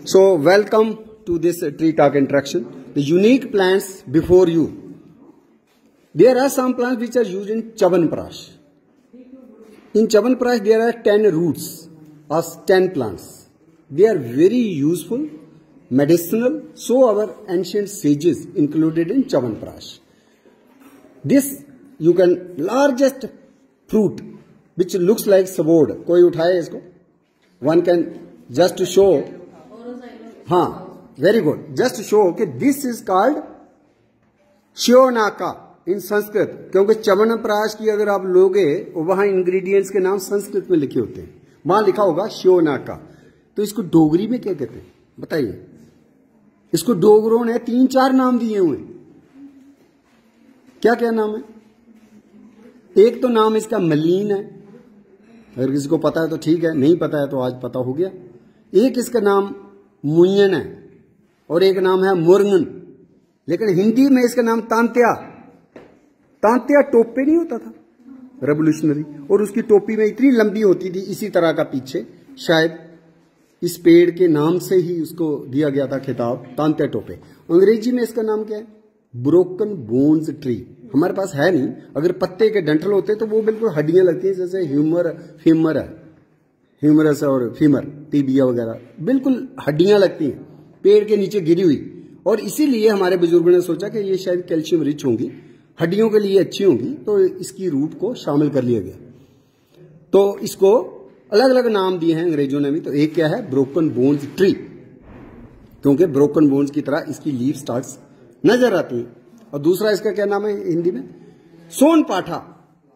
So welcome to this tree talk interaction. The unique plants before you. There are some plants which are used in Chavanprash. In Chavanprash there are 10 roots or 10 plants. They are very useful, medicinal, so our ancient sages included in Chavanprash. This you can largest fruit which looks like sword. कोई उठाए इसको? One can just show. हाँ, very good. Just show कि this is called श्योनाका in Sanskrit, क्योंकि च्यवनप्राश की अगर आप लोगे वहां इंग्रेडिएंट्स के नाम संस्कृत में लिखे होते हैं, वहां लिखा होगा श्योनाका। तो इसको डोगरी में क्या कहते हैं बताइए? इसको डोगरों ने 3-4 नाम दिए हुए। क्या क्या नाम है? एक तो नाम इसका मलीन है, अगर किसी को पता है तो ठीक है, नहीं पता है तो आज पता हो गया। एक इसका नाम मुयन है और एक नाम है मुरंगन, लेकिन हिंदी में इसका नाम तांत्या। तांत्या टोपे नहीं होता था रेवोल्यूशनरी, और उसकी टोपी में इतनी लंबी होती थी, इसी तरह का पीछे, शायद इस पेड़ के नाम से ही उसको दिया गया था खिताब, तांत्या टोपे। अंग्रेजी में इसका नाम क्या है? Broken bones tree. हमारे पास है नहीं, अगर पत्ते के डंठल होते तो वो बिल्कुल हड्डियां लगती हैं, जैसे फीमर है, ह्यूमरस और फीमर, टीबिया वगैरह, बिल्कुल हड्डियां लगती हैं पेड़ के नीचे गिरी हुई। और इसीलिए हमारे बुजुर्गों ने सोचा कि ये शायद कैल्शियम रिच होंगी, हड्डियों के लिए अच्छी होंगी, तो इसकी रूट को शामिल कर लिया गया। तो इसको अलग अलग नाम दिए हैं अंग्रेजों ने भी। तो एक क्या है? ब्रोकन बोन्स ट्री, क्योंकि ब्रोकन बोन्स की तरह इसकी लीफ स्टार्ट्स नजर आती है। और दूसरा इसका क्या नाम है हिंदी में? सोनपाठा।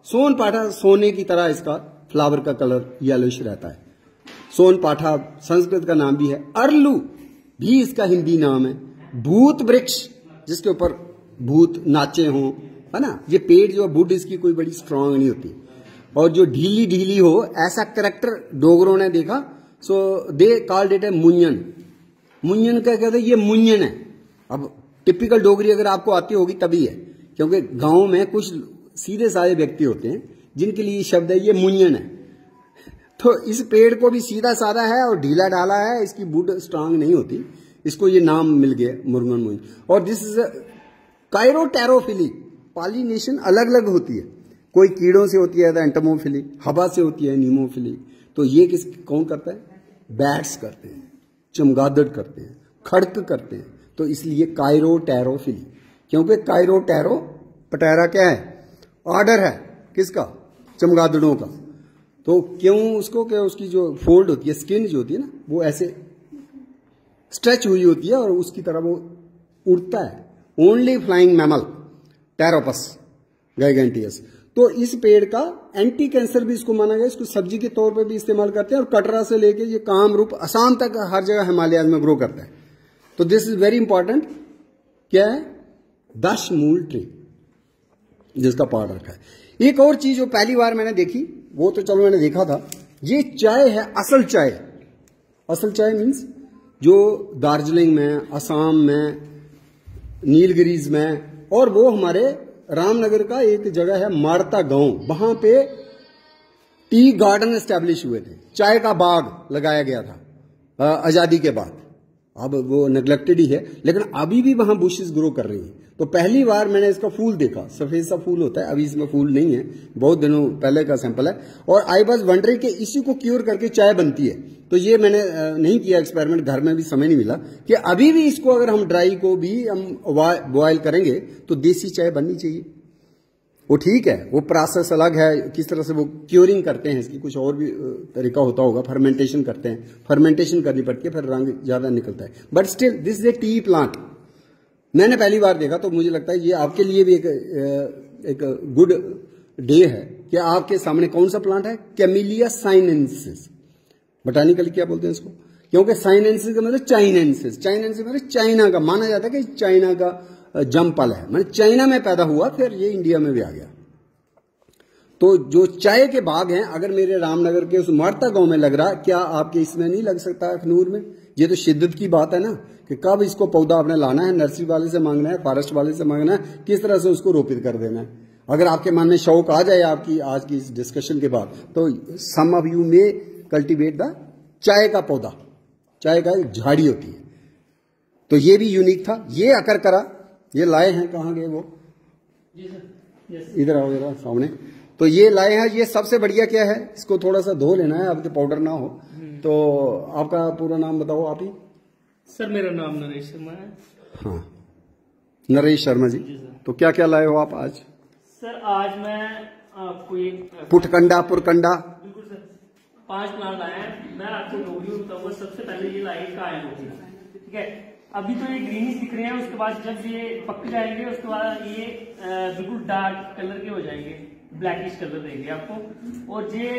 सोनपाठा सोने की तरह इसका फ्लावर का कलर येलोइश रहता है। सोनपाठा संस्कृत का नाम भी है। अरलू भी इसका हिंदी नाम है। भूत वृक्ष, जिसके ऊपर भूत नाचे हों, है ना। ये पेड़ जो वुड इसकी कोई बड़ी स्ट्रांग नहीं होती, और जो ढीली ढीली हो, ऐसा कैरेक्टर डोगरों ने देखा, सो दे कॉल्ड इट ए मुंयन। मुंयन क्या कहते हैं? ये मुंयन है। अब टिपिकल डोगरी अगर आपको आती होगी तभी है, क्योंकि गांव में कुछ सीधे साधे व्यक्ति होते हैं जिनके लिए शब्द है ये मुंयन है। तो इस पेड़ को भी सीधा साधा है और ढीला ढाला है, इसकी वुड स्ट्रांग नहीं होती, इसको ये नाम मिल गया मुरंगन मुंयन। और दिस इज कायरोटेरोफिली। पॉलिनेशन अलग अलग होती है, कोई कीड़ों से होती है एंटमोफिली, हवा से होती है नीमोफिली। तो ये कौन करता है? बैट्स करते हैं, चमगादड़ करते हैं, खड़क करते हैं। तो इसलिए कायरोटेरोफिली, क्योंकि कायरोटेरो पटेरा क्या है? ऑर्डर है किसका? चमगादड़ों का। तो क्यों उसको, क्या उसकी जो फोल्ड होती है, स्किन जो होती है ना, वो ऐसे स्ट्रेच हुई होती है और उसकी तरह वो उड़ता है। Only flying mammal Pteropus giganteus. तो इस पेड़ का एंटी कैंसर भी इसको माना गया, इसको सब्जी के तौर पे भी इस्तेमाल करते हैं, और कटरा से लेके ये कामरूप असम तक हर जगह हिमालय में ग्रो करता है। तो दिस इज वेरी इंपॉर्टेंट। क्या है? दशमूल ट्री, जिसका पार्ट रखा है। एक और चीज जो पहली बार मैंने देखी, वो तो चलो मैंने देखा था, ये चाय है, असल चाय। असल चाय मीन्स जो दार्जिलिंग में, असम में, नीलगिरीज में, और वो हमारे रामनगर का एक जगह है मारता गांव, वहां पे टी गार्डन एस्टैब्लिश हुए थे, चाय का बाग लगाया गया था आजादी के बाद। अब वो नेग्लेक्टेड ही है, लेकिन अभी भी वहां बुशेस ग्रो कर रही हैं। तो पहली बार मैंने इसका फूल देखा, सफेद सा फूल होता है, अभी इसमें फूल नहीं है, बहुत दिनों पहले का सैंपल है। और आई वाज वंडरिंग कि इसी को क्योर करके चाय बनती है। तो ये मैंने नहीं किया एक्सपेरिमेंट, घर में भी समय नहीं मिला, कि अभी भी इसको अगर हम ड्राई को भी हम बॉयल करेंगे तो देसी चाय बननी चाहिए। वो ठीक है, वो प्रोसेस अलग है, किस तरह से वो क्योरिंग करते हैं इसकी, कुछ और भी तरीका होता होगा, फर्मेंटेशन करते हैं, फर्मेंटेशन करनी पड़ती है, फिर रंग ज्यादा निकलता है। But still this is A T plant. मैंने पहली बार देखा, तो मुझे लगता है ये आपके लिए भी एक गुड डे है कि आपके सामने कौन सा प्लांट है? Camellia sinensis. बोटानिकली क्या बोलते हैं इसको? क्योंकि साइनेंसिस का मतलब चाइनेंसिस, चाइनेंसिस मतलब चाइना का, माना जाता है कि चाइना का जमपल है, मतलब चाइना में पैदा हुआ, फिर ये इंडिया में भी आ गया। तो जो चाय के बाग हैं, अगर मेरे रामनगर के उस मारता गांव में लग रहा, क्या आपके इसमें नहीं लग सकता अखनूर में? ये तो शिद्दत की बात है ना, कि कब इसको पौधा आपने लाना है, नर्सरी वाले से मांगना है, फॉरेस्ट वाले से मांगना है, किस तरह से उसको रोपित कर देना है। अगर आपके मन में शौक आ जाए आपकी आज की इस डिस्कशन के बाद, तो some of you may cultivate the chai का पौधा। चाय का एक झाड़ी होती है। तो ये भी यूनिक था। ये अकर करा, ये लाए हैं, कहाँ गए वो, इधर आओ जरा सामने। तो ये लाए हैं। ये सबसे बढ़िया क्या है, इसको थोड़ा सा धो लेना है, आपके पाउडर ना हो। तो आपका पूरा नाम बताओ आप ही। सर मेरा नाम नरेश शर्मा है। हाँ, नरेश शर्मा जी। तो क्या क्या लाए हो आप आज? सर आज मैं आपको एक पुटकंडा पुरकंडा, बिल्कुल सर 5 प्लांट लाए हैं। मैं आपको डोगरी में बताऊंगा। सबसे पहले ये लाए काया डोगरी, ठीक है। अभी तो ये ग्रीनिश दिख रहे हैं, उसके बाद जब ये पक जाएंगे उसके बाद ये बिल्कुल डार्क कलर के हो जाएंगे, ब्लैकिश कलर देंगे आपको। और ये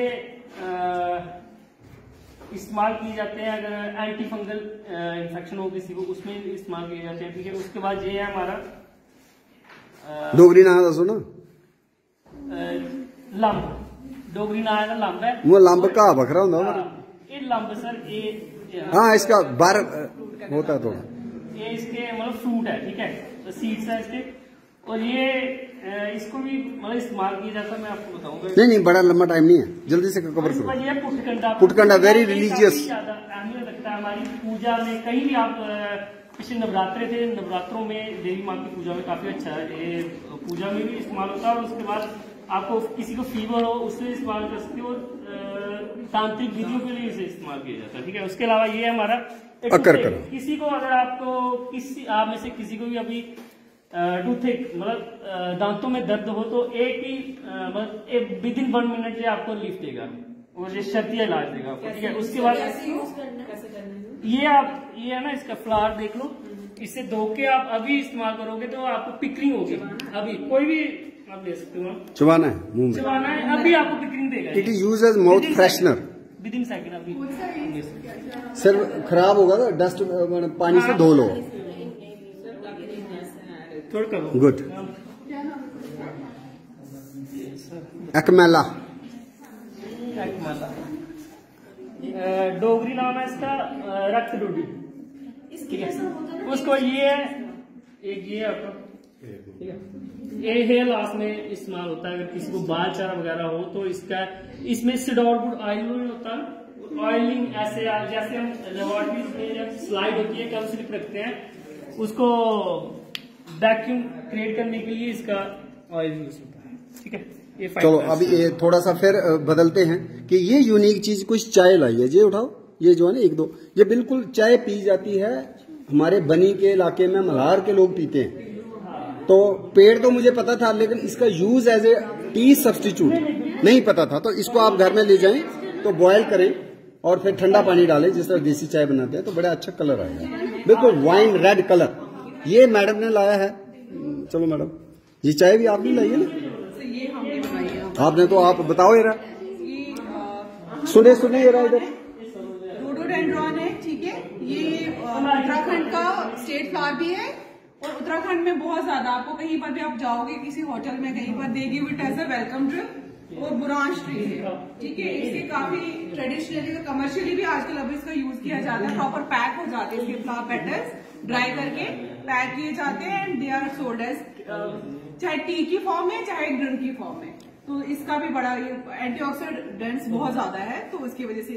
इस्तेमाल किए जाते हैं अगर एंटी फंगल इन्फेक्शन हो किसी को, उसमें इस्तेमाल किए जाते हैं, ठीक है। उसके बाद ये है हमारा डोगरी ना दसो ना, लंब, डोगरी ना है लंब है वो लंब का बखरा होता है। ये लंब सर ये हाँ, इसका बार होता है थोड़ा, ये इसके मतलब फ्रूट है, ठीक है, तो सीड्स है इसके। और ये इसको भी मतलब इस्तेमाल किया जाता है, मैं आपको बताऊंगा। नहीं बड़ा लंबा टाइम नहीं है, जल्दी से कवर करो। ये पुटकंडा, पुटकंडा वेरी रिलीजियस, ज्यादा अहमियत रखता है हमारी पूजा में। कहीं भी आप पिछले नवरात्रे थे, नवरात्रों में देवी माँ की पूजा में काफी अच्छा है ये, पूजा में भी इस्तेमाल होता है। और उसके बाद आपको किसी को फीवर हो उससे इस्तेमाल कर सकते हो, तांत्रिक विधियों के लिए इसे इस्तेमाल किया जाता है, ठीक है। उसके अलावा ये है हमारा अकर करो। किसी को अगर आपको किसी आप में से किसी को भी अभी टूथेक मतलब दांतों में दर्द हो तो एक ही मतलब विद इन 1 मिनट ये आपको लिफ्ट देगा और ये शर्तिया इलाज देगा आपको, ठीक है। उसके बाद ये है ना, इसका फ्लावर देख लो, इसे धो के आप अभी इस्तेमाल करोगे तो आपको पिकरिंग होगी। अभी कोई भी आप ले सकते हो, चबाना है मुंह में, चबाना है, अभी आपको पिकरिंग देगा। It is use as mouth freshener with in second. अभी सर खराब होगा तो डस्ट पानी से धो लो। थोड़ा करो, गुड। एकमेला, डोगरी नाम है इसका, रक्त डोडी, ठीक है। उसको ये है एक, ये आपका, ठीक है, ये हेयर लॉस में इस्तेमाल होता है। अगर किसी को बाल चारा वगैरह हो तो इसका, इसमें सिडोरवुड ऑयल होता है, ऑयलिंग ऐसे जैसे हम लेबोरेटरीज में जब स्लाइड होती है, कम स्लिप रखते हैं, उसको वैक्यूम क्रिएट करने के लिए इसका ऑयल यूज होता है, ठीक है। ये चलो अभी ये थोड़ा सा फिर बदलते हैं कि ये यूनिक चीज कुछ चाय लाई है। ये उठाओ, ये जो है ना 1-2, ये बिल्कुल चाय पी जाती है हमारे बनी के इलाके में, मल्हार के लोग पीते हैं। तो पेड़ तो मुझे पता था, लेकिन इसका use as a tea substitute नहीं पता था। तो इसको आप घर में ले जाएं तो बॉयल करें और फिर ठंडा पानी डालें, जिस तरह देसी चाय बनाते हैं, तो बड़ा अच्छा कलर आएगा, बिल्कुल वाइन रेड कलर। ये मैडम ने लाया है। चलो मैडम, ये चाय भी आपने लाई है ना? ये हमने बनाई है। आपने तो, आप बताओ जरा, सुने जरा इधर। रोडोडेंड्रॉन है, ठीक है। ये उत्तराखंड का स्टेट फ्लावर भी है और उत्तराखंड में बहुत ज्यादा, आपको कहीं पर भी आप जाओगे किसी होटल में कहीं पर, they give it as a welcome drink. और बुरांश ट्री है, ठीक है। इसे काफी ट्रेडिशनली कमर्शियली भी आजकल अब इसका यूज किया जाता है। प्रॉपर पैक हो जाते हैं इसके फ्लावर पेटल्स, ड्राई करके पैक किए जाते हैं and they are sold as, चाहे टी की फॉर्म है चाहे ड्रिंक की फॉर्म है। तो इसका भी बड़ा एंटीऑक्सीडेंट्स बहुत ज्यादा है, तो उसकी वजह से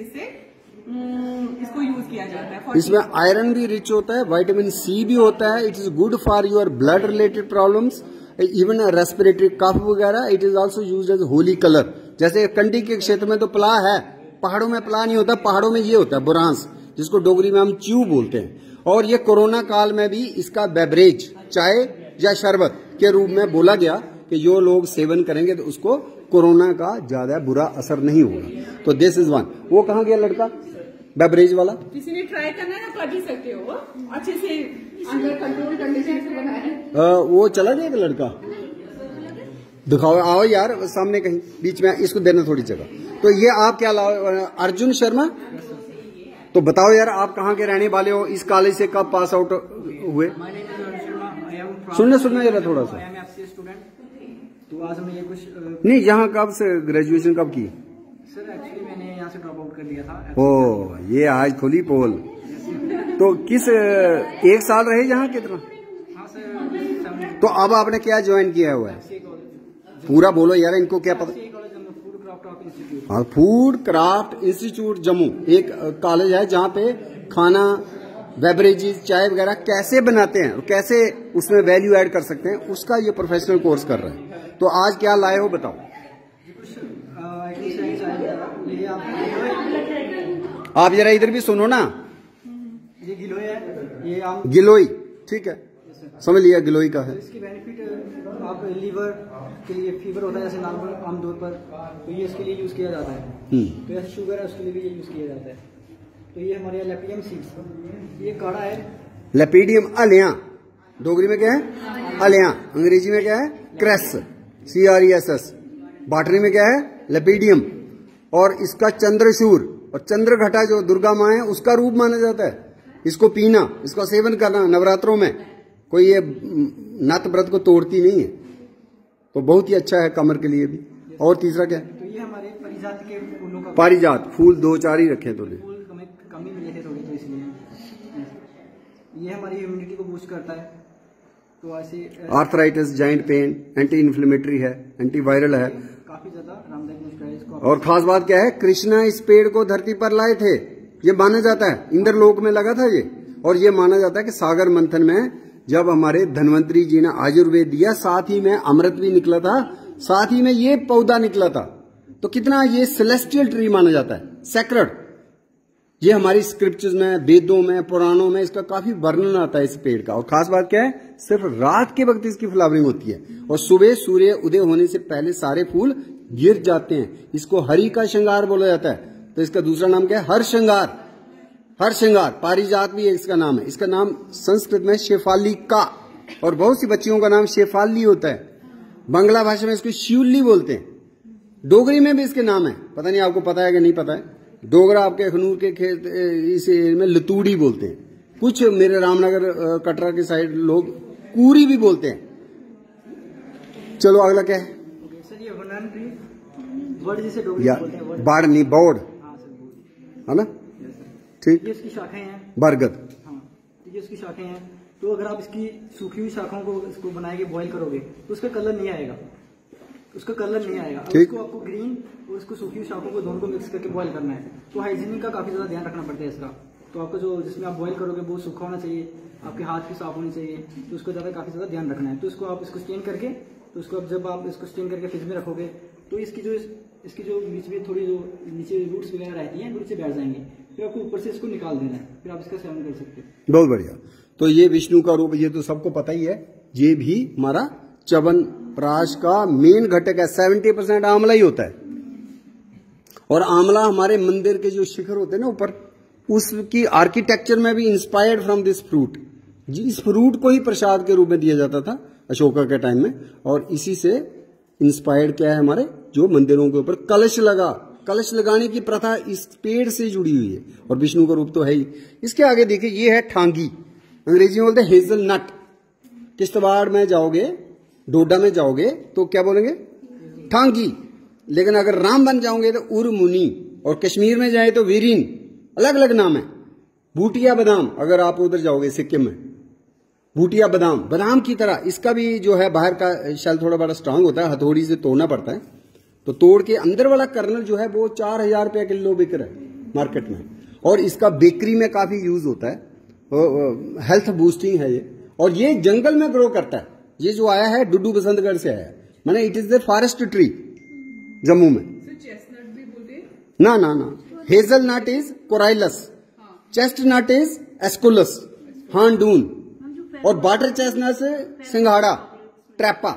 इसको यूज किया जाता है। इसमें आयरन भी रिच होता है, विटामिन सी भी होता है। It is good for your blood related problems, even respiratory cough वगैरह। It is also use as Holi colour. जैसे कंडी के क्षेत्र में तो पला है, पहाड़ों में पला नहीं होता, पहाड़ों में ये होता है बुरांस, जिसको डोगरी में हम च्यू बोलते हैं। और ये कोरोना काल में भी इसका बेवरेज, चाय या शरबत के रूप में बोला गया कि जो लोग सेवन करेंगे तो उसको कोरोना का ज्यादा बुरा असर नहीं होगा। तो दिस इज वन। वो कहाँ गया लड़का बेवरेज वाला? किसी ने ट्राई करना है ना, कर भी सकते हो, अच्छे से अंडर कंट्रोल कंडीशन से बनाया है। वो चला गया लड़का, दिखाओ, आओ यार सामने कहीं बीच में, इसको देना थोड़ी जगह। तो ये आप क्या लाओ? अर्जुन शर्मा, तो बताओ यार आप कहाँ के रहने वाले हो? इस कॉलेज से कब पास आउट हुए? सुनना जरा थोड़ा सा। तो आज मैं ये कुछ नहीं, यहाँ कब से ग्रेजुएशन कब की? सर एक्चुअली मैंने यहाँ से ड्रॉप आउट कर दिया था। ओ, ये आज खुली पोल। तो किस 1 साल रहे यहाँ, कितना? हाँ सर। तो अब आपने क्या ज्वाइन किया हुआ है? पूरा बोलो यार, इनको क्या पता। कॉलेज में फूड क्रॉप क्राफ्ट इंस्टीट्यूट। हाँ, फूड क्राफ्ट इंस्टीट्यूट जम्मू एक कॉलेज है जहाँ पे खाना, बेवरेजेस, चाय वगैरह कैसे बनाते हैं और कैसे उसमें वैल्यू ऐड कर सकते हैं, उसका ये प्रोफेशनल कोर्स कर रहे हैं। तो आज क्या लाए हो बताओ। आप जरा इधर भी सुनो ना। ये गिलोय है, ये आम गिलोई, ठीक है, समझ लिया, गिलोई का है। इसकी बेनिफिट आप लीवर के लिए, फीवर होता है जैसे नॉर्मल आमतौर पर, तो ये इसके लिए यूज किया जाता है। तो जैसे शुगर है उसके लिए भी ये यूज किया जाता है। तो ये हमारे लेपिडियम सीड्स, ये काढ़ा है। लेपिडियम अलिया, डोगरी में क्या है? अलिया, अंग्रेजी में क्या है? क्रेस, CRESS, बाटरी में क्या है? लेपिडियम। और इसका चंद्रशूर और चंद्रघटा जो दुर्गा माँ है उसका रूप माना जाता है। इसको पीना, इसका सेवन करना नवरात्रों में, कोई ये नत व्रत को तोड़ती नहीं है, तो बहुत ही अच्छा है कमर के लिए भी। और तीसरा क्या है? तो ये हमारे पारिजात के फूलों का, पारिजात फूल 2-4 ही रखे तो फूल कमी मिले थे थोड़ी, तो इसलिए ये हमारी इम्यूनिटी को बूस्ट करता है। तो ऐसे arthritis, joint pain, anti inflammatory है, एंटीवायरल है, काफी ज्यादा आरामदायक नुस्खा है इसको। और खास बात क्या है, कृष्णा इस पेड़ को धरती पर लाए थे, ये माना जाता है। इंद्रलोक में लगा था ये, और ये माना जाता है कि सागर मंथन में जब हमारे धन्वंतरी जी ने आयुर्वेद दिया, साथ ही में अमृत भी निकला था, साथ ही में ये पौधा निकला था। तो कितना ये सेलेस्टियल ट्री माना जाता है, सेक्रेड। ये हमारी स्क्रिप्चर्स में, वेदों में, पुराणों में इसका काफी वर्णन आता है इस पेड़ का। और खास बात क्या है, सिर्फ रात के वक्त इसकी फ्लावरिंग होती है और सुबह सूर्य उदय होने से पहले सारे फूल गिर जाते हैं। इसको हरि का श्रृंगार बोला जाता है। तो इसका दूसरा नाम क्या है? हर श्रृंगार। हर श्रृंगार, पारिजात भी इसका नाम है। इसका नाम संस्कृत में शेफाली का, और बहुत सी बच्चियों का नाम शेफाली होता है। बांग्ला भाषा में इसको शिवली बोलते हैं। डोगरी में भी इसके नाम है, पता नहीं आपको पता है कि नहीं पता है। डोगरा आपके अखनूर के खेत इस एरिया में लतूड़ी बोलते हैं, कुछ मेरे रामनगर कटरा के साइड लोग कूरी भी बोलते हैं। चलो अगला क्या है? सर ये बनाना ट्री, वर्ड जिसे डोगरी में बोलते हैं, वर्ड। बाड़ नहीं, बौड़, हाँ सर, बोर्ड है ना? ठीक। ये इसकी शाखाएं हैं, बरगद। हाँ, ये इसकी शाखाएं हैं। तो अगर आप इसकी सूखी हुई शाखाओं को इसको बना के बॉईल करोगे तो उसका कलर नहीं आएगा, उसका कलर नहीं आएगा। अब इसको आपको ग्रीन और इसको सूखी हुई शाखों को दोनों को मिक्स करके बॉईल करना है। तो हाइजीनिक का काफी ज्यादा ध्यान रखना पड़ता है इसका। तो आपका जो जिसमें आप बॉईल करोगे वो सूखा होना चाहिए, आपके हाथ भी साफ होनी चाहिए, तो उसको काफी ज्यादा ध्यान रखना है। तो इसको आप इसको स्टेन करके, तो उसको जब आप इसको स्टेन करके फ्रिज में रखोगे तो इसकी जो बीच में थोड़ी जो नीचे रूट्स वगैरह रहती हैं वो नीचे बैठ जाएंगी, फिर आपको ऊपर से इसको निकाल देना है, फिर आप इसका सेवन कर सकते हैं। बहुत बढ़िया। तो ये विष्णु का रूप, ये तो सबको पता ही है। ये भी हमारा च्यवन प्राश का मेन घटक है। 70% आंवला ही होता है, और आंवला हमारे मंदिर के जो शिखर होते हैं ना ऊपर, उसकी आर्किटेक्चर में भी इंस्पायर्ड फ्रॉम दिस फ्रूट। इस फ्रूट को ही प्रसाद के रूप में दिया जाता था अशोका के टाइम में, और इसी से इंस्पायर्ड क्या है, हमारे जो मंदिरों के ऊपर कलश लगाने की प्रथा इस पेड़ से जुड़ी हुई है। और विष्णु का रूप तो है ही। इसके आगे देखिए, ये है ठांगी, अंग्रेजी में बोलते हैं हेजल नट। किश्तवाड़ में जाओगे, डोडा में जाओगे तो क्या बोलेंगे? ठांगी। लेकिन अगर राम बन जाओगे तो उर्मुनी, और कश्मीर में जाए तो वीरिन। अलग अलग नाम है। बूटिया बादाम, अगर आप उधर जाओगे सिक्किम में, बूटिया बादाम की तरह इसका भी जो है बाहर का शेल थोड़ा बड़ा स्ट्रांग होता है, हथौड़ी से तोड़ना पड़ता है। तो तोड़ के अंदर वाला कर्नल जो है वो 4000 रुपया किलो बिक रहा है मार्केट में, और इसका बेकरी में काफी यूज होता है। हेल्थ बूस्टिंग है ये, और ये जंगल में ग्रो करता है। ये जो आया है डुडू बसंतगढ़ से आया है, माने it is the forest tree Jammu में। चेस्टनट भी बोलते हैं ना, hazel nut is Corylus, chestnut is Aesculus, हांडून, और वाटर चेस्टनट से सिंघाड़ा, ट्रैपा।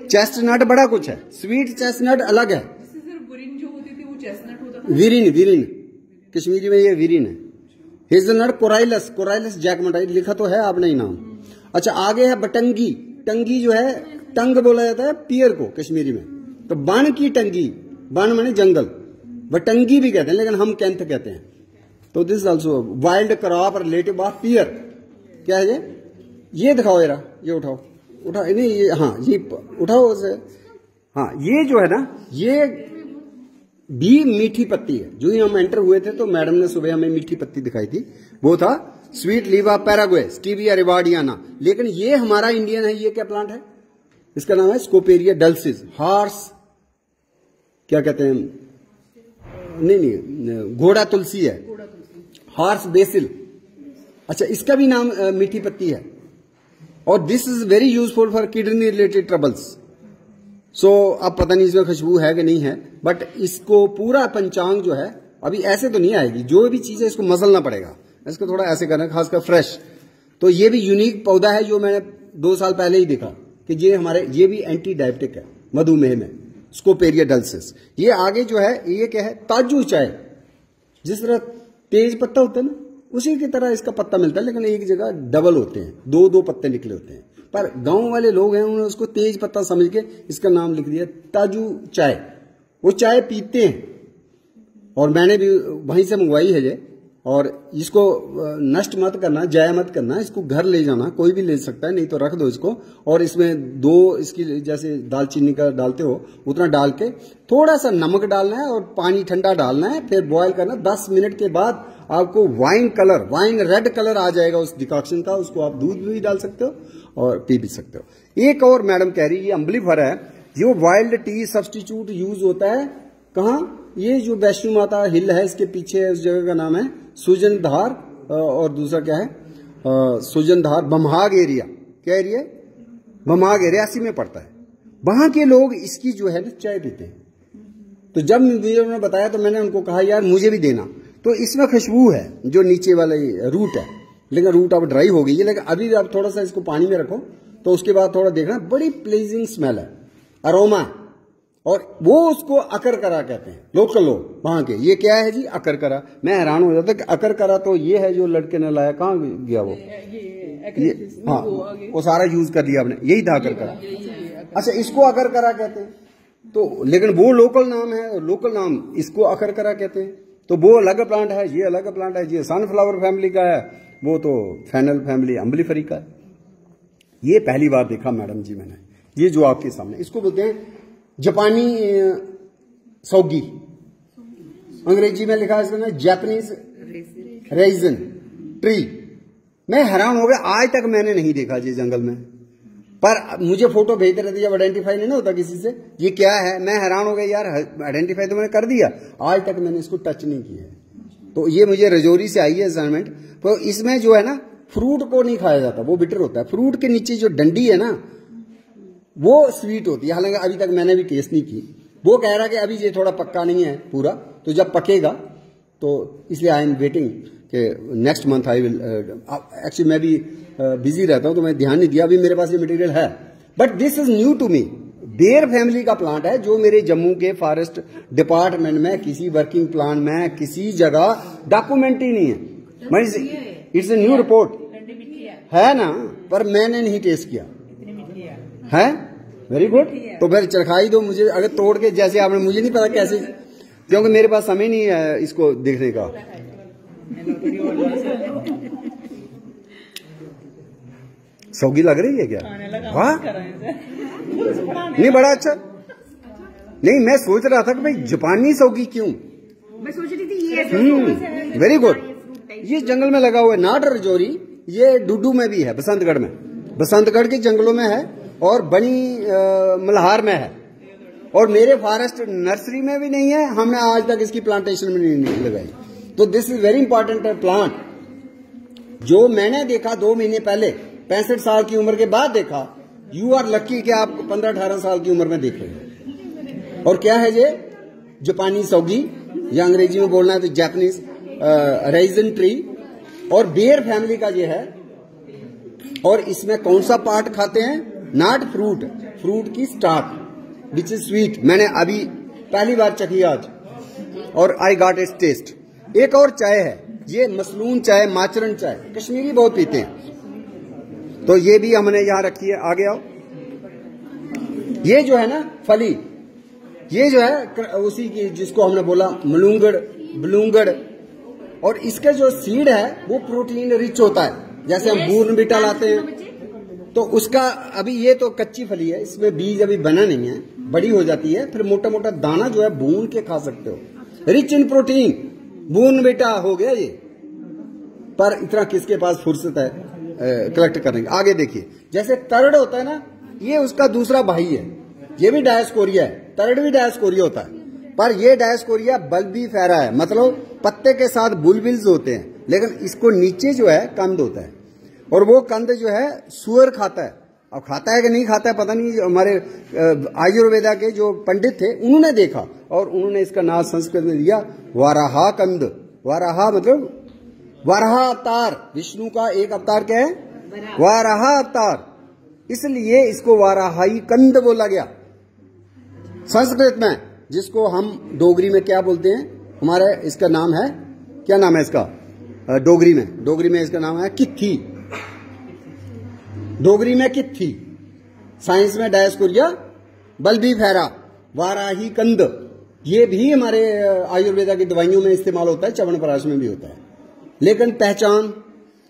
चेस्टनट बड़ा कुछ है, स्वीट चेस्टनट अलग है। जैसे सर बुरिन जो होती थी वो चेस्टनट होता था। विरिन, कश्मीरी में ये विरिन है। हेजलनट कोराइलस जैकमटाई, लिखा तो है आपने ही नाम। अच्छा, आगे है बटंगी। टंगी जो है, टंग बोला जाता है पियर को कश्मीरी में। तो बन की टंगी, बन माने जंगल, बटंगी भी कहते हैं, लेकिन हम कैंथ कहते हैं। तो this is also wild crop relative of pear. क्या है ये दिखाओ जरा, ये उठाओ नहीं, ये हाँ, ये उठाओ से। हाँ, ये जो है ना, ये भी मीठी पत्ती है। जो ही हम एंटर हुए थे तो मैडम ने सुबह हमें मीठी पत्ती दिखाई थी, वो था स्वीट लीवा पैराग्वे, स्टीविया रिवार्डियाना। लेकिन ये हमारा इंडियन है। ये क्या प्लांट है? इसका नाम है स्कोपेरिया डल्सिस, हॉर्स क्या कहते हैं, नहीं घोड़ा तुलसी है, हॉर्स बेसिल। अच्छा, इसका भी नाम मीठी पत्ती है। और this is very useful for kidney related troubles. So अब पता नहीं इसमें खुशबू है कि नहीं है, बट इसको पूरा पंचांग जो है अभी ऐसे तो नहीं आएगी, जो भी चीज है इसको मसलना पड़ेगा, इसको थोड़ा ऐसे करना, खासकर फ्रेश। तो ये भी यूनिक पौधा है जो मैंने 2 साल पहले ही देखा कि ये भी एंटी डायबिटिक है मधुमेह में, स्कोपेरिया डल्सिस। ये आगे जो है ये क्या है, ताजू चाय, जिस तरह तेज पत्ता होता है ना, उसी की तरह इसका पत्ता मिलता है, लेकिन एक जगह डबल होते हैं, 2-2 पत्ते निकले होते हैं। पर गांव वाले लोग हैं, उन्होंने उसको तेज पत्ता समझ के इसका नाम लिख दिया ताजू चाय। वो चाय पीते हैं, और मैंने भी वहीं से मंगवाई है ये। और इसको नष्ट मत करना, जाया मत करना, इसको घर ले जाना, कोई भी ले सकता है, नहीं तो रख दो इसको। और इसमें 2 इसकी जैसे दालचीनी का डालते हो उतना डाल के थोड़ा सा नमक डालना है और पानी ठंडा डालना है, फिर बॉयल करना। 10 मिनट के बाद आपको वाइन रेड कलर आ जाएगा उस डिकॉक्शन का। उसको आप दूध भी डाल सकते हो और पी भी सकते हो। एक और मैडम कह रही है, ये अम्बलीफर है, जो वाइल्ड टी सब्स्टिट्यूट यूज होता है कहाँ, ये जो वैष्णो माता हिल है इसके पीछे, उस जगह का नाम है सुजनधार, और दूसरा क्या है सुजनधार बमहाग एरिया। क्या एरिया है? बमहाग एरिया, रियासी में पड़ता है। वहां के लोग इसकी जो है ना चाय पीते हैं। तो जब मुझे उन्होंने बताया तो मैंने उनको कहा यार मुझे भी देना। तो इसमें खुशबू है जो नीचे वाले रूट है, लेकिन रूट अब ड्राई हो गई है, लेकिन अभी आप थोड़ा सा इसको पानी में रखो तो उसके बाद थोड़ा देखना, बड़ी प्लेजिंग स्मेल है, अरोमा। और वो उसको अकर करा कहते हैं लोकल लोग वहां के। ये क्या है जी? अकर करा। मैं हैरान हो जाता कि अकर करा तो ये है जो लड़के ने लाया, कहाँ गया वो? ये हाँ, वो सारा यूज कर लिया आपने, यही था अकर करा। अच्छा, इसको अकर करा कहते हैं, तो लेकिन वो लोकल नाम है, लोकल नाम इसको अकर करा कहते हैं। तो वो अलग प्लांट है, ये अलग प्लांट है। ये सनफ्लावर फैमिली का है, वो तो फेनल फैमिली अम्बलीफरी का है। ये पहली बार देखा मैडम जी मैंने, ये जो आपके सामने, इसको बोलते हैं जापानी सौगी, अंग्रेजी में लिखा है इसका नाम जापानीज रेजिन ट्री। मैं हैरान हो गया, आज तक मैंने नहीं देखा ये जंगल में, पर मुझे फोटो भेजते रहते जब आइडेंटिफाई नहीं होता किसी से, ये क्या है, मैं हैरान हो गया यार, आइडेंटिफाई तो मैंने कर दिया, आज तक मैंने इसको टच नहीं किया है। तो ये मुझे रजौरी से आई है असाइनमेंट। तो इसमें जो है ना, फ्रूट को नहीं खाया जाता, वो बिटर होता है। फ्रूट के नीचे जो डंडी है ना, वो स्वीट होती है। हालांकि अभी तक मैंने भी टेस्ट नहीं की। वो कह रहा कि अभी ये थोड़ा पक्का नहीं है पूरा, तो जब पकेगा तो इसलिए आई एम वेटिंग कि next month I will. Actually मैं भी बिजी रहता हूं तो मैं ध्यान नहीं दिया, अभी मेरे पास ये मटेरियल है, but this is new to me. बेर फैमिली का प्लांट है जो मेरे जम्मू के फॉरेस्ट डिपार्टमेंट में किसी वर्किंग प्लान में किसी जगह डॉक्यूमेंट ही नहीं है। इट्स ए न्यू रिपोर्ट है ना, पर मैंने नहीं टेस्ट किया है। Very good. तो फिर चरखाई दो मुझे, अगर तोड़ के, जैसे आपने, मुझे नहीं पता कैसे, क्योंकि मेरे पास समय नहीं है इसको देखने का। सौगी लग रही है क्या? वाह, नहीं बड़ा अच्छा। नहीं, मैं सोच रहा था कि भाई जापानी सौगी क्यों, मैं सोच रही थी ये वेरी गुड। ये जंगल में लगा हुआ है, नाट रजौरी। ये डुडू में भी है, बसंतगढ़ में, बसंतगढ़ के जंगलों में है, और बनी मल्हार में है, और मेरे फॉरेस्ट नर्सरी में भी नहीं है। हमने आज तक इसकी प्लांटेशन में नहीं लगाई। तो this is very important plant, जो मैंने देखा 2 महीने पहले, 65 साल की उम्र के बाद देखा। यू आर लकी कि आप 15-18 साल की उम्र में देख रहे हैं। और क्या है ये? जापानी सौगी, या अंग्रेजी में बोलना है तो जापानीज रेजिन ट्री, और बेर फैमिली का ये है। और इसमें कौन सा पार्ट खाते हैं? नॉट फ्रूट, फ्रूट की स्टार्ट विच इज स्वीट। मैंने अभी पहली बार चखी आज, और आई गॉट इट्स टेस्ट। एक और चाय है, ये मसलून चाय, माचरन चाय, कश्मीरी बहुत पीते हैं, तो ये भी हमने यहां रखी है। आगे आओ। ये जो है ना फली, ये जो है उसी की, जिसको हमने बोला मलूंगड़, बलूंगड़, और इसका जो सीड है वो प्रोटीन रिच होता है। जैसे हम बूर्नविटा लाते हैं तो उसका, अभी ये तो कच्ची फली है, इसमें बीज अभी बना नहीं है, बड़ी हो जाती है, फिर मोटा मोटा दाना जो है भून के खा सकते हो, रिच इन प्रोटीन। बूर्नविटा हो गया ये, पर इतना किसके पास फुर्सत है कलेक्ट करने की। आगे देखिए, जैसे तरड़ होता है ना, ये उसका दूसरा भाई है, ये भी डायस्कोरिया है, तरड़ भी डायस्कोरिया होता है। पर ये डायस्कोरिया बल्बीफेरा है, मतलब पत्ते के साथ बुलबिल्स होते हैं, लेकिन इसको नीचे जो है कंद होता है, और वो कंद जो है सुअर खाता है। अब खाता है कि नहीं खाता है पता नहीं, हमारे आयुर्वेदा के जो पंडित थे उन्होंने देखा और उन्होंने इसका नाम संस्कृत में दिया वाराहा कंद। वाराहा मतलब वाराहा अवतार, विष्णु का एक अवतार क्या है, वाराहा अवतार, इसलिए इसको वाराहाई कंद बोला गया संस्कृत में, जिसको हम डोगरी में क्या बोलते हैं, हमारे इसका नाम है, क्या नाम है इसका डोगरी में इसका नाम है कित्थी, डोगरी में कित्थी, साइंस में डायस्कोरिया बल्बीफेरा, वाराही कंद। ये भी हमारे आयुर्वेदा की दवाइयों में इस्तेमाल होता है, च्यवनप्राश में भी होता है। लेकिन पहचान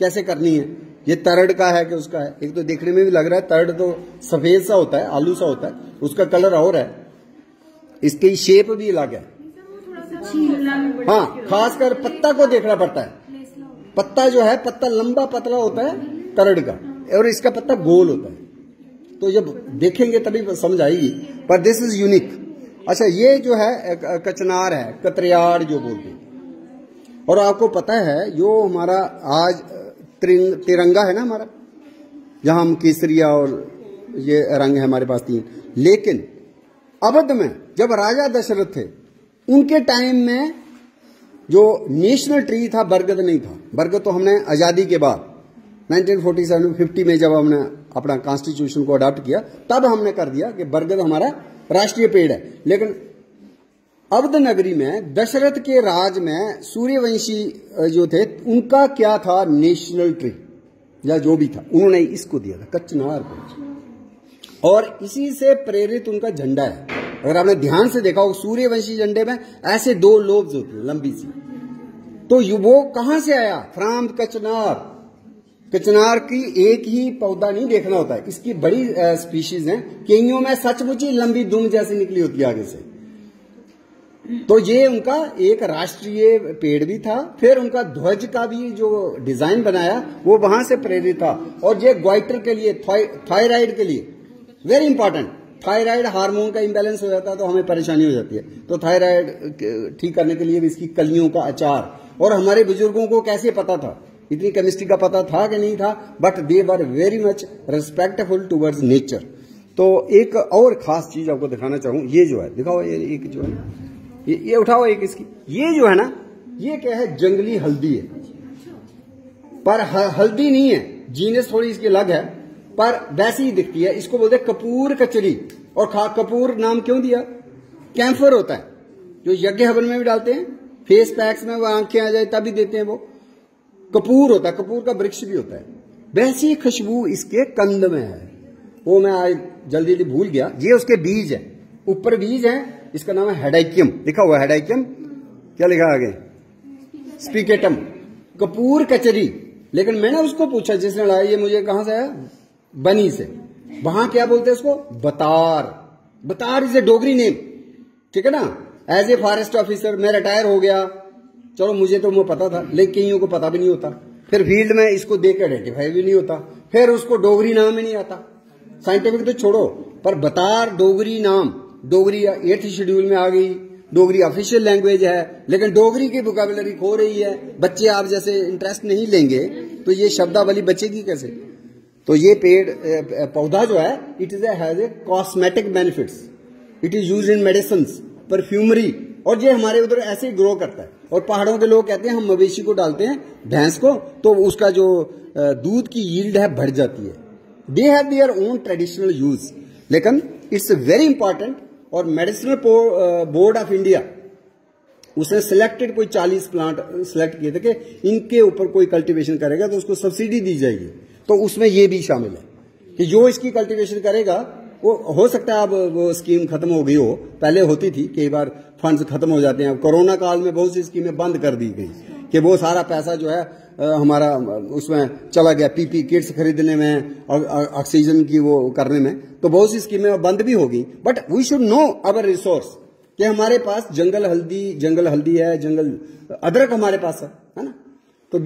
कैसे करनी है, ये तरड़ का है कि उसका है, एक तो देखने में भी लग रहा है तरड़ तो सफेद सा होता है, आलू सा होता है, उसका कलर और है, इसकी शेप भी अलग है। हाँ, खासकर पत्ता को देखना पड़ता है, पत्ता जो है पत्ता लंबा पतला होता है तरड़ का, और इसका पत्ता गोल होता है, तो जब देखेंगे तभी समझ आएगी, पर दिस इज यूनिक। अच्छा, ये जो है कचनार है, कतरियाड़ जो बोलते हैं, और आपको पता है जो हमारा आज तिरंगा है ना हमारा, जहां हम केसरिया और ये रंग है हमारे पास 3, लेकिन अवध में जब राजा दशरथ थे उनके टाइम में जो नेशनल ट्री था बरगद नहीं था। बरगद तो हमने आजादी के बाद 1947-50 में जब हमने अपना कॉन्स्टिट्यूशन को अडॉप्ट किया तब हमने कर दिया कि बरगद हमारा राष्ट्रीय पेड़ है। लेकिन अवध नगरी में दशरथ के राज में सूर्यवंशी जो थे उनका क्या था नेशनल ट्री या जो भी था, उन्होंने इसको दिया था कचनार को, और इसी से प्रेरित उनका झंडा है। अगर आपने ध्यान से देखा हो सूर्यवंशी झंडे में ऐसे 2 लोब्स होती है लंबी सी, तो वो कहां से आया, फ्रॉम कचनार। कचनार की एक ही पौधा नहीं देखना होता है, इसकी बड़ी स्पीशीज हैं, कईयों में सचमुच ही लंबी दुम जैसी निकली होती है आगे से। तो ये उनका एक राष्ट्रीय पेड़ भी था, फिर उनका ध्वज का भी जो डिजाइन बनाया वो वहां से प्रेरित था। और ये ग्वाइटर के लिए, थायराइड के लिए वेरी इंपॉर्टेंट, थायराइड हार्मोन का इंबैलेंस हो जाता है तो हमें परेशानी हो जाती है, तो थायराइड ठीक करने के लिए भी इसकी कलियों का अचार। और हमारे बुजुर्गों को कैसे पता था, इतनी केमिस्ट्री का पता था कि नहीं था, but they were very much respectful towards nature. तो एक और खास चीज आपको दिखाना चाहूं, ये जो है दिखाओ, ये एक जो है ना, ये उठाओ एक इसकी, ये जो है ना, ये क्या है, जंगली हल्दी है, पर हल्दी नहीं है, जीनस थोड़ी इसकी अलग है, पर वैसी ही दिखती है। इसको बोलते हैं कपूर कचरी। और कपूर नाम क्यों दिया, कैंफर होता है जो यज्ञ हवन में भी डालते हैं, फेस पैक्स में वो आंखें आ जाए तभी देते हैं, वो कपूर होता है, कपूर का वृक्ष भी होता है। वैसी खुशबू इसके कंद में है, वो मैं आज जल्दी जल्दी भूल गया। ये उसके बीज है, ऊपर बीज है, इसका नाम है हेडाइकियम, लिखा हुआ है हेडाइकियम, क्या लिखा आगे, स्पीकेटम, कपूर कचरी। लेकिन मैंने उसको पूछा जिसने लाया, ये मुझे कहां से आया, बनी से, वहां क्या बोलते हैं उसको, बतार। बतार इज ए डोगरी नेम, ठीक है ना। एज ए फॉरेस्ट ऑफिसर मैं रिटायर हो गया, चलो मुझे तो वो पता था, लेकिन कईयों को पता भी नहीं होता, फिर फील्ड में इसको देख के आइडेंटिफाई भी नहीं होता, फिर उसको डोगरी नाम ही नहीं आता, साइंटिफिक तो छोड़ो, पर बतार डोगरी नाम, डोगरी 8th शेड्यूल में आ गई, डोगरी ऑफिशियल लैंग्वेज है, लेकिन डोगरी की वोकैबुलरी खो रही है। बच्चे आप जैसे इंटरेस्ट नहीं लेंगे तो ये शब्दावली बचेगी कैसे। तो ये पेड़ पौधा जो है, it is has a cosmetic benefits, it is used in medicines, perfumery, और ये हमारे उधर ऐसे ही ग्रो करता है। और पहाड़ों के लोग कहते हैं हम मवेशी को डालते हैं, भैंस को, तो उसका जो दूध की यील्ड है बढ़ जाती है। They have their own traditional use, लेकिन इट्स वेरी इंपॉर्टेंट। और मेडिसिनल बोर्ड ऑफ इंडिया उसने सिलेक्टेड कोई 40 प्लांट सिलेक्ट किए थे कि इनके ऊपर कोई कल्टीवेशन करेगा तो उसको सब्सिडी दी जाएगी। तो उसमें ये भी शामिल है कि जो इसकी कल्टीवेशन करेगा, वो हो सकता है अब वो स्कीम खत्म हो गई हो, पहले होती थी, कई बार फंड्स खत्म हो जाते हैं। अब कोरोना काल में बहुत सी स्कीमें बंद कर दी गई कि वो सारा पैसा जो है हमारा उसमें चला गया, पीपी किट्स खरीदने में और ऑक्सीजन की वो करने में, तो बहुत सी स्कीमें बंद भी होगी। But we should know our resource, कि हमारे पास जंगल हल्दी है, जंगल अदरक हमारे पास है ना। तो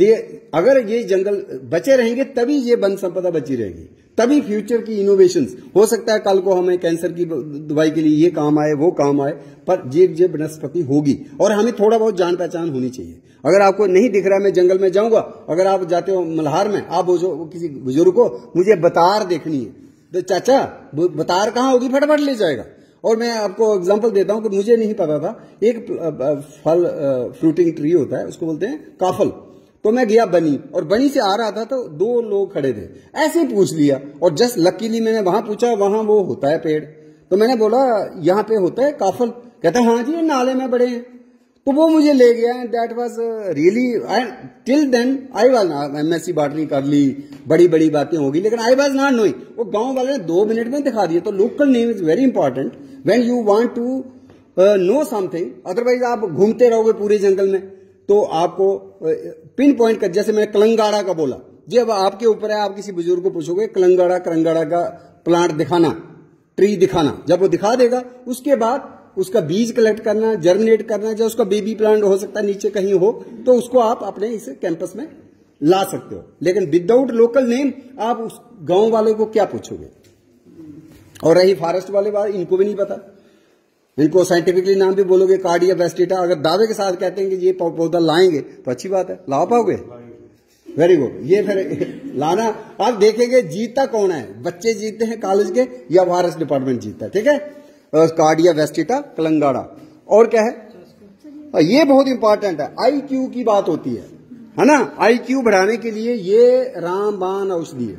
अगर ये जंगल बचे रहेंगे तभी ये वन संपदा बची रहेगी, तभी फ्यूचर की इनोवेशंस हो सकता है कल को हमें कैंसर की दवाई के लिए ये काम आए, वो काम आए, पर ये वनस्पति होगी और हमें थोड़ा बहुत जान पहचान होनी चाहिए। अगर आपको नहीं दिख रहा है मैं जंगल में जाऊंगा, अगर आप जाते हो मल्हार में, आप किसी बुजुर्ग को मुझे बतार देखनी है, तो चाचा बतार कहाँ होगी, फटाफट ले जाएगा। और मैं आपको एग्जांपल देता हूं कि मुझे नहीं पता था, एक फल फ्रूटिंग ट्री होता है, उसको बोलते हैं काफल। तो मैं गया बनी, और बनी से आ रहा था तो 2 लोग खड़े थे, ऐसे ही पूछ लिया, और जस्ट लकीली मैंने वहां पूछा, वहां वो होता है पेड़। तो मैंने बोला यहाँ पे होता है काफल, कहता हाँ जी नाले में बड़े हैं। तो वो मुझे ले गया, and that was really, till then I was MSc botany कर ली, बड़ी बड़ी बातें होगी, लेकिन आई वाज नॉट नोइंग। वो गांव वाले ने 2 मिनट में दिखा दिया। तो local name is very important when you want to know something, otherwise आप घूमते रहोगे पूरे जंगल में तो आपको पिन पॉइंट कर, जैसे मैंने कलंगाड़ा का बोला, जब आपके ऊपर है, आप किसी बुजुर्ग को पूछोगे कलंगाड़ा का प्लांट दिखाना, ट्री दिखाना, जब वो दिखा देगा उसके बाद उसका बीज कलेक्ट करना, जर्मिनेट करना, जो उसका बेबी प्लांट हो सकता है नीचे कहीं हो, तो उसको आप अपने इस कैंपस में ला सकते हो। लेकिन विदाउट लोकल नेम आप उस गांव वाले को क्या पूछोगे। और रही फॉरेस्ट वाले बात, इनको भी नहीं पता, इनको साइंटिफिकली नाम भी बोलोगे कार्डिया वेस्टिटा, अगर दावे के साथ कहते हैं कि ये पौधा लाएंगे तो अच्छी बात है, ला पाओगे, वेरी गुड। ये फिर लाना आप देखेंगे जीतता कौन है, बच्चे जीतते हैं कॉलेज के या फॉरेस्ट डिपार्टमेंट जीतता है, ठीक है। कार्डिया वेस्टिटा कलंगाड़ा। और क्या है, ये बहुत इंपॉर्टेंट है, IQ की बात होती है ना। IQ बढ़ाने के लिए ये रामबाण औषधि है,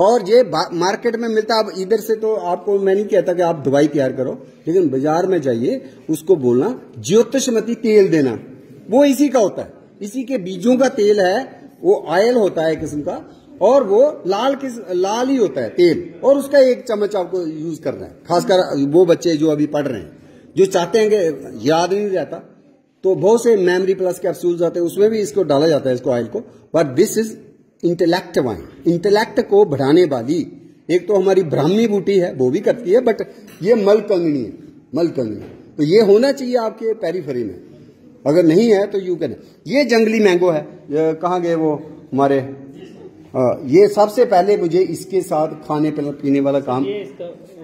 और ये मार्केट में मिलता है। अब इधर से तो आपको मैं नहीं कहता कि आप दवाई तैयार करो, लेकिन बाजार में जाइए, उसको बोलना ज्योतिषमती तेल देना, वो इसी का होता है, इसी के बीजों का तेल है, वो ऑयल होता है किस्म का, और वो लाल ही होता है तेल, और उसका 1 चम्मच आपको यूज करना है। खासकर वो बच्चे जो अभी पढ़ रहे हैं, जो चाहते हैं कि याद नहीं रहता, तो बहुत से मेमोरी प्लस कैप्सूल्स आते हैं, उसमें भी इसको डाला जाता है, इसको ऑयल को। But this is intellect wine, intellect को बढ़ाने वाली। एक तो हमारी ब्राह्मी बूटी है, वो भी करती है, बट ये मलकंगनी है, मलकंगनी। तो ये होना चाहिए आपके पेरीफेरी में, अगर नहीं है तो यू कैन। ये जंगली मैंगो है, कहाँ गए वो हमारे, ये सबसे पहले मुझे इसके साथ खाने पीने वाला काम,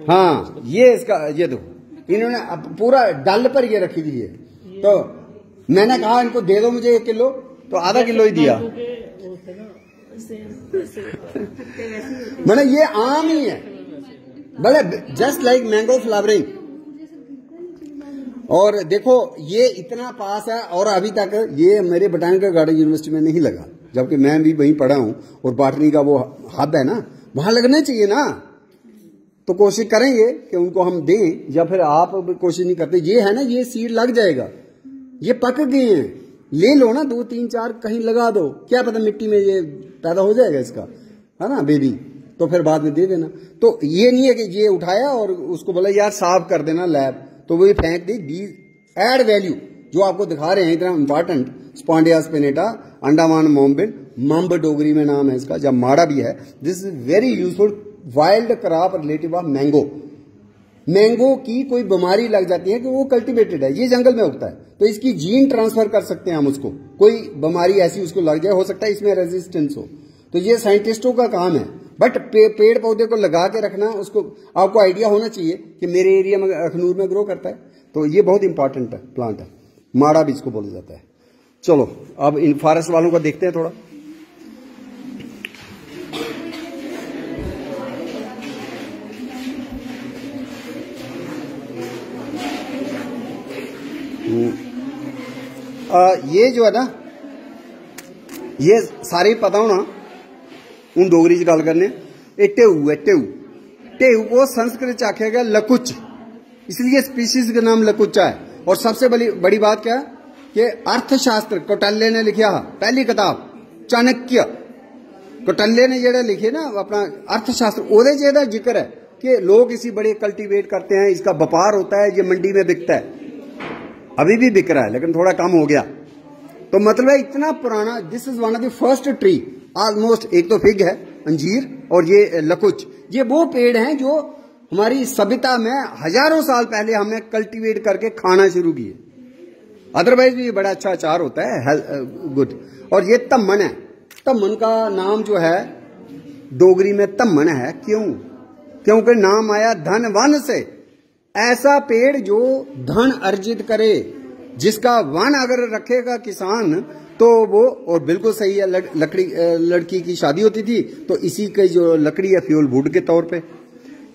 हाँ ये इसका, ये देखो इन्होंने पूरा डल पर ये रखी हुई है। तो मैंने कहा इनको दे दो मुझे 1 किलो, तो आधा किलो ही दिया। मैंने ये आम ही है, भले जस्ट लाइक मैंगो फ्लावरिंग। और देखो ये इतना पास है, और अभी तक ये मेरे बोटानिकल गार्डन यूनिवर्सिटी में नहीं लगा, जबकि मैं भी वहीं पढ़ा हूं, और बॉटनी का वो हब है ना, वहां लगना चाहिए ना। तो कोशिश करेंगे कि उनको हम दें, या फिर आप कोशिश नहीं करते। ये है ना, ये सीड लग जाएगा, ये पक गए हैं, ले लो ना 2 3 4 कहीं लगा दो, क्या पता मिट्टी में ये पैदा हो जाएगा इसका, है ना बेबी, तो फिर बाद में दे देना। तो ये नहीं है कि ये उठाया और उसको बोला यार साफ कर देना लैब, तो वो ये फेंक दी। बीज एड वैल्यू जो आपको दिखा रहे हैं इतना इंपॉर्टेंट, स्पॉन्डिया स्पिनेटा, अंडमान मोम्बिन, मम्ब डोगरी में नाम है इसका, जब माड़ा भी है। This is very useful wild crop relative of mango. Mango की कोई बीमारी लग जाती है कि वो कल्टीवेटेड है, ये जंगल में उगता है, तो इसकी जीन ट्रांसफर कर सकते हैं हम उसको, कोई बीमारी ऐसी उसको लग जाए, हो सकता है इसमें रेजिस्टेंस हो, तो ये साइंटिस्टों का काम है। बट पेड़ पौधे को लगा के रखना, उसको आपको आइडिया होना चाहिए कि मेरे एरिया में अखनूर में ग्रो करता है, तो ये बहुत इंपॉर्टेंट है प्लांट है, माड़ा भी इसको बोला जाता है। चलो अब इन फॉरेस्ट वालों को देखते हैं थोड़ा। ये जो है ना, ये सारे पता होना, हूँ डोगरी च गल करने। टेऊ है, टेऊ को संस्कृत च आख्या गया लकुच, इसलिए स्पीशीज का नाम लकुचा है। और सबसे बड़ी बात क्या है कि अर्थशास्त्र कौटिल्य ने लिखा, पहली किताब चाणक्य कौटिल्य ने जेड़ा लिखे ना अपना अर्थशास्त्र, ओदे च इहदा जिक्र है कि लोग इसी बड़े कल्टीवेट करते हैं, इसका व्यापार होता है, ये मंडी में बिकता है, अभी भी बिक रहा है लेकिन थोड़ा कम हो गया। तो मतलब है इतना पुराना, this is one of the first tree almost. एक तो फिग है, अंजीर, और ये लकुच, ये वो पेड़ हैं जो हमारी सभ्यता में हजारों साल पहले हमने कल्टीवेट करके खाना शुरू किए। अदरवाइज भी ये बड़ा अच्छा अचार होता है, गुड। और ये तमन है, तमन का नाम जो है डोगरी में तमन है। क्यों? क्योंकि नाम आया धन वन से। ऐसा पेड़ जो धन अर्जित करे, जिसका वन अगर रखेगा किसान तो वो, और बिल्कुल सही है, लड़की की शादी होती थी तो इसी के जो लकड़ी है फ्यूल वुड के तौर पे,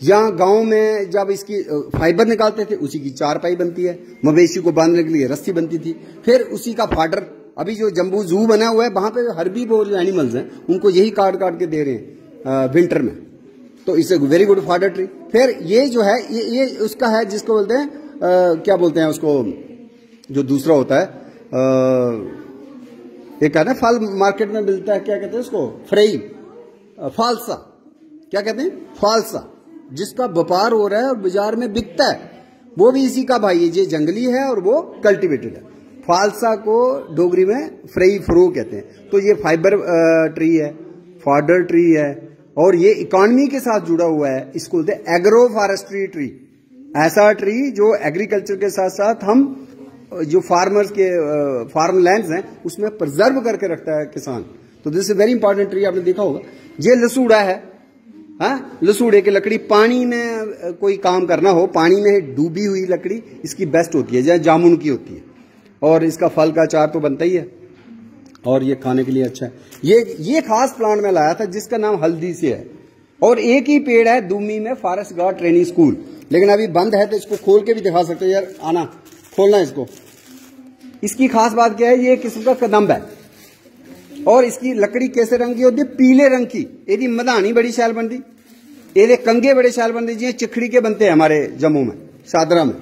या गांव में जब इसकी फाइबर निकालते थे उसी की चारपाई बनती है, मवेशी को बांधने के लिए रस्सी बनती थी, फिर उसी का फाडर। अभी जो जम्बू जू बना हुआ है वहां पे हर्बी जो एनिमल्स हैं उनको यही काट काट के दे रहे हैं विंटर में, तो इट्स वेरी गुड फाडर ट्री। फिर ये जो है ये उसका है जिसको बोलते हैं क्या बोलते हैं उसको, जो दूसरा होता है एक है ना फल मार्केट में मिलता है, क्या कहते हैं उसको, फ्रेई, फालसा, क्या कहते हैं, फालसा, जिसका व्यापार हो रहा है और बाजार में बिकता है, वो भी इसी का भाई है। ये जंगली है और वो कल्टीवेटेड है। फालसा को डोगरी में फ्रेई फ्रो कहते हैं। तो ये फाइबर ट्री है, फॉडर ट्री है, और ये इकोनॉमी के साथ जुड़ा हुआ है। इसको बोलते हैं एग्रो फॉरेस्ट्री ट्री। ऐसा ट्री जो एग्रीकल्चर के साथ साथ हम जो फार्मर्स के फार्म लैंड्स हैं उसमें प्रिजर्व करके रखता है किसान। तो this is very important tree. आपने देखा होगा ये लसूड़ा है, हाँ, लसूड़े की लकड़ी पानी में कोई काम करना हो, पानी में डूबी हुई लकड़ी इसकी बेस्ट होती है, जैसे जामुन की होती है, और इसका फल का अचार तो बनता ही है और ये खाने के लिए अच्छा है। ये खास प्लांट में लाया था जिसका नाम हल्दी से है, और एक ही पेड़ है दूमी में, फॉरेस्ट गार्ड ट्रेनिंग स्कूल, लेकिन अभी बंद है तो इसको खोल के भी दिखा सकते हो यार, आना खोलना इसको। इसकी खास बात क्या है, ये किस्म का कदम्ब है और इसकी लकड़ी कैसे रंग की होती है, पीले रंग की। यदि मधानी बड़ी शैल बनती, ये कंगे बड़े शैल बनते, जिन्हें चिखड़ी के बनते हैं हमारे जम्मू में, शादरा में।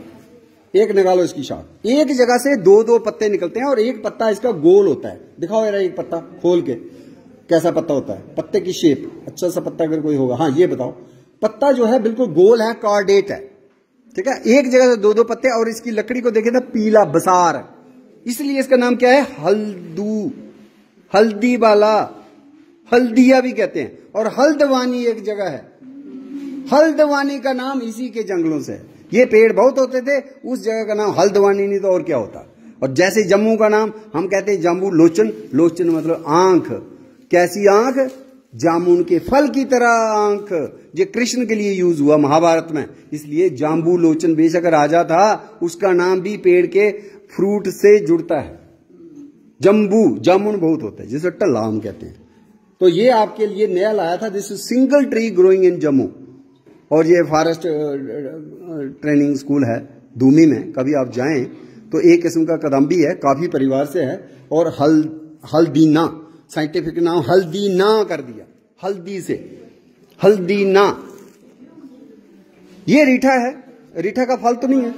एक निकालो इसकी शाख, एक जगह से दो दो पत्ते निकलते हैं और एक पत्ता इसका गोल होता है। दिखाओ यार एक पत्ता खोल के, कैसा पत्ता होता है, पत्ते की शेप, अच्छा सा पत्ता अगर कोई होगा, हाँ ये बताओ। पत्ता जो है बिल्कुल गोल है, कार्डेट है, ठीक है, एक जगह से दो दो पत्ते, और इसकी लकड़ी को देखे तो पीला बसार, इसलिए इसका नाम क्या है, हल्दू, हल्दी वाला, हल्दिया भी कहते हैं। और हल्दवानी एक जगह है, हल्दवानी का नाम इसी के जंगलों से है। ये पेड़ बहुत होते थे, उस जगह का नाम हल्दवानी, नहीं तो और क्या होता। और जैसे जम्मू का नाम हम कहते हैं जाम्बू लोचन, लोचन मतलब आंख, कैसी आंख, जामुन के फल की तरह आंख, जो कृष्ण के लिए यूज हुआ महाभारत में, इसलिए जाम्बू लोचन। बेशक राजा था, उसका नाम भी पेड़ के फ्रूट से जुड़ता है। जम्बू, जामुन बहुत होता है, जिसे टल्लाम कहते हैं। तो ये आपके लिए नया लाया था, this single tree growing in Jammu. और ये फॉरेस्ट ट्रेनिंग स्कूल है दूमी में, कभी आप जाएं तो एक किस्म का कदम्बी है, काफी परिवार से है। और हल्दीना, साइंटिफिक नाम हल्दीना कर दिया, हल्दी से हल्दीना। ये रीठा है, रीठा का फल तो नहीं है,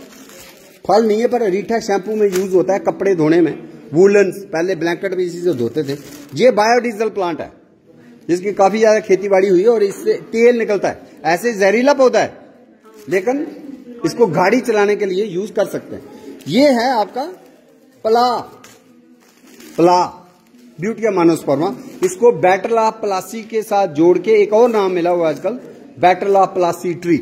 फल नहीं है, पर रीठा शैम्पू में यूज होता है, कपड़े धोने में, वूलन्स, पहले ब्लैंकेट भी इसी से धोते थे। ये बायोडीजल प्लांट है जिसकी काफी ज्यादा खेती बाड़ी हुई है और इससे तेल निकलता है। ऐसे जहरीला पौधा है लेकिन इसको गाड़ी चलाने के लिए यूज कर सकते हैं। ये है आपका पला ब्यूटिया मानोस्पर्मा। इसको बैटरला प्लासी के साथ जोड़ के एक और नाम मिला हुआ आजकल, बैटरला प्लासी ट्री।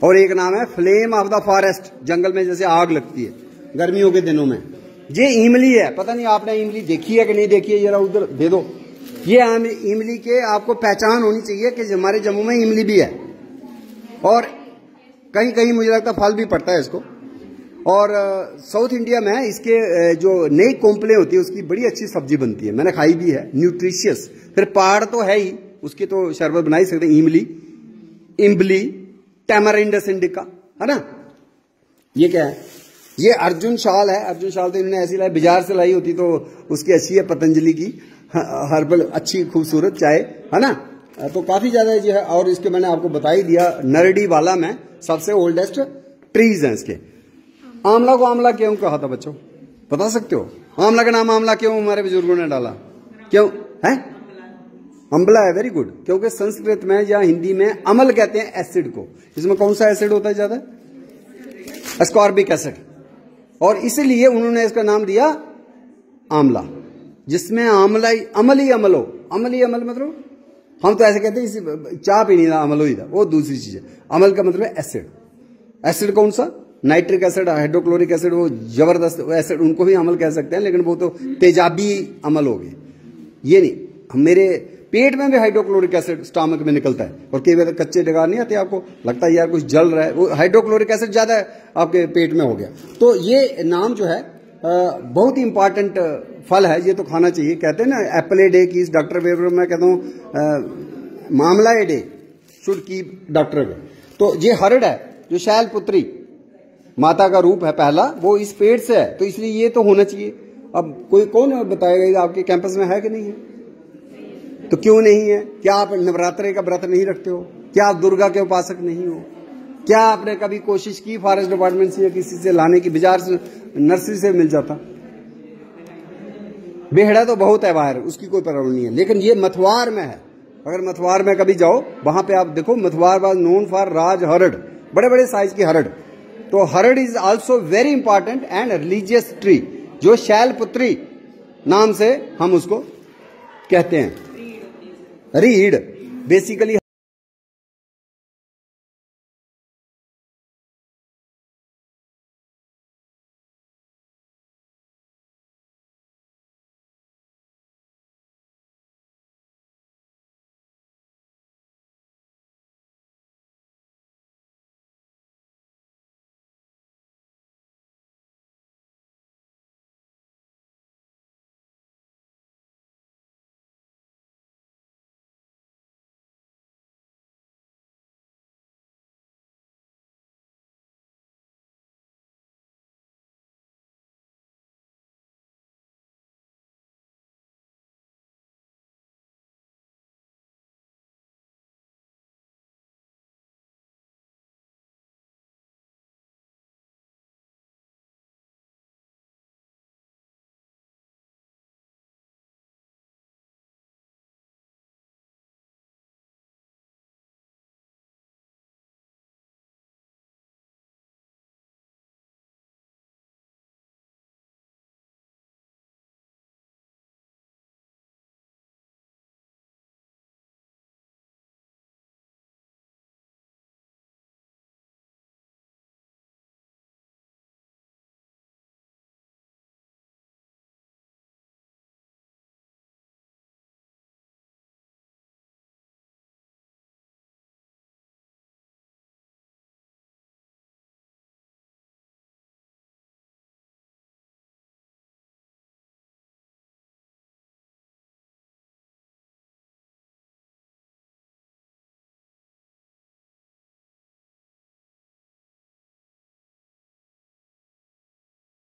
और एक नाम है फ्लेम ऑफ द फॉरेस्ट, जंगल में जैसे आग लगती है गर्मियों के दिनों में। ये इमली है, पता नहीं आपने इमली देखी है कि नहीं देखी है, जरा उधर दे दो। ये इमली के आपको पहचान होनी चाहिए कि हमारे जम्मू में इमली भी है, और कहीं कहीं मुझे लगता है फल भी पड़ता है इसको। और साउथ इंडिया में इसके जो नई कोंपले होती है उसकी बड़ी अच्छी सब्जी बनती है, मैंने खाई भी है, न्यूट्रिशियस। फिर पहाड़ तो है ही, उसकी तो शरबत बना ही सकते हैं, इमली, टैमरिंडस इंडिका, है ना। ये क्या है, ये अर्जुन शाल है। अर्जुन शाल तो इन्होंने ऐसी लाई, बाजार से लाई होती तो उसकी अच्छी है, पतंजलि की हर्बल, अच्छी खूबसूरत चाय, है ना। तो काफी ज्यादा ये है। और इसके मैंने आपको बता ही दिया, नरडी वाला में सबसे ओल्डेस्ट ट्रीज हैं इसके। आंवला को आंवला क्यों कहा था बच्चों, बता सकते हो? आंवला का नाम आंवला क्यों हमारे बुजुर्गों ने डाला, क्यों है? अम्बला है, वेरी गुड। क्योंकि संस्कृत में या हिंदी में अमल कहते हैं एसिड को। इसमें कौन सा एसिड होता है ज्यादा? Ascorbic acid. और इसलिए उन्होंने इसका नाम दिया आंवला, जिसमें आंवला अमल ही अमल हो। अमल ही अमल मतलब हम तो ऐसे कहते हैं चाह पीनी था अमल ही था, वो दूसरी चीज है। अमल का मतलब है एसिड। एसिड कौन सा? नाइट्रिक एसिड, हाइड्रोक्लोरिक एसिड, वो जबरदस्त एसिड, उनको भी अमल कह सकते हैं, लेकिन वो तो तेजाबी अमल हो गए। ये नहीं, मेरे पेट में भी हाइड्रोक्लोरिक एसिड स्टमक में निकलता है। और कई बार कच्चे डकार नहीं आते आपको, लगता है यार कुछ जल रहा है, वो हाइड्रोक्लोरिक एसिड ज्यादा आपके पेट में हो गया। तो ये नाम जो है बहुत ही इंपॉर्टेंट फल है, ये तो खाना चाहिए। कहते हैं ना एप्पल ए डे की, डॉक्टर वेबर मैं कहता हूँ मामला a day should keep doctor way. तो ये हरड़ है जो शैलपुत्री माता का रूप है पहला, वो इस पेड़ से है, तो इसलिए ये तो होना चाहिए। अब कोई कौन बताएगा आपके कैंपस में है कि नहीं है? तो क्यों नहीं है? क्या आप नवरात्रे का व्रत नहीं रखते हो? क्या आप दुर्गा के उपासक नहीं हो? क्या आपने कभी कोशिश की फॉरेस्ट डिपार्टमेंट से या किसी से लाने की? बाजार से नर्सरी से मिल जाता। बेहड़ा तो बहुत है बाहर, उसकी कोई प्रॉब्लम नहीं है, लेकिन ये मथुआर में है। अगर मथुआर में कभी जाओ, वहां पे आप देखो मथुआर वाज नोन फॉर राज हरड़, बड़े बड़े साइज की हरड़। तो हरड़ is also very important and religious tree, जो शैलपुत्री नाम से हम उसको कहते हैं। Read basically